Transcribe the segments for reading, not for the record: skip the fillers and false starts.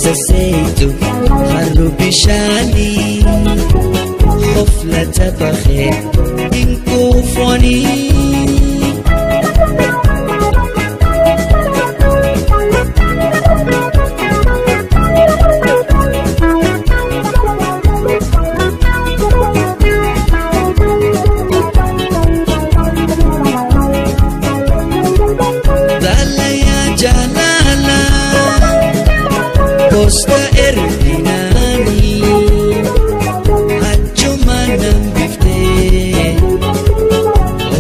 سسيتو خلو بشاني خفلة بخير إنكو فوني Costa Erminani Hachuma Nambifte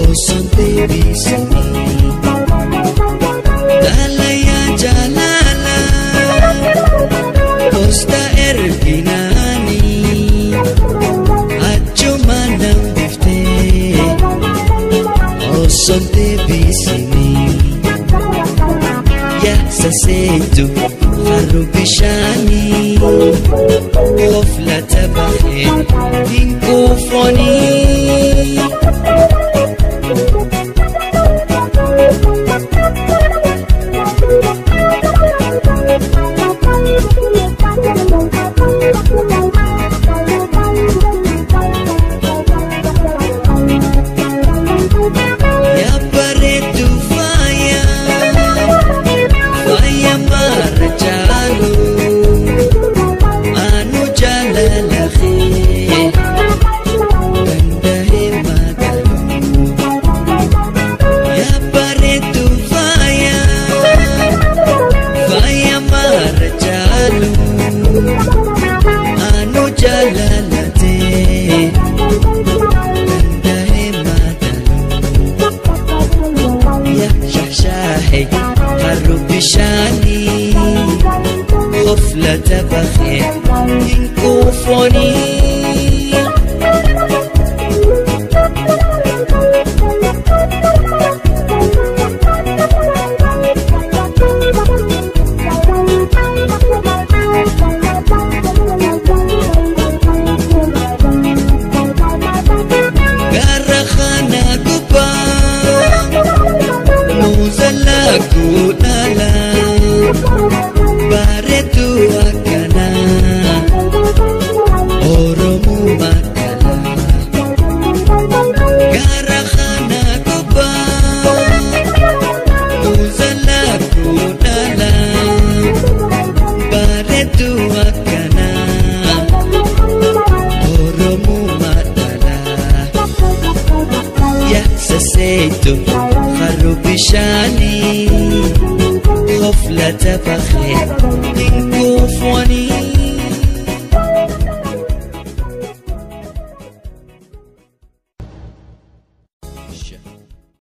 Oson Tebisani Dalaya Jalala Costa Erminani Hachuma Nambifte Oson Tebisani Ya Sasetu خلو بشاني غفلة بخير إنكو فوني خلو بشاني غفلة بخير إنكو فوني Kudala baretu akana oromu makala garakhana kuba uzala kudala baretu akana oromu makala ya sasetu خلو بشاني غفلة بخير إنكو فوني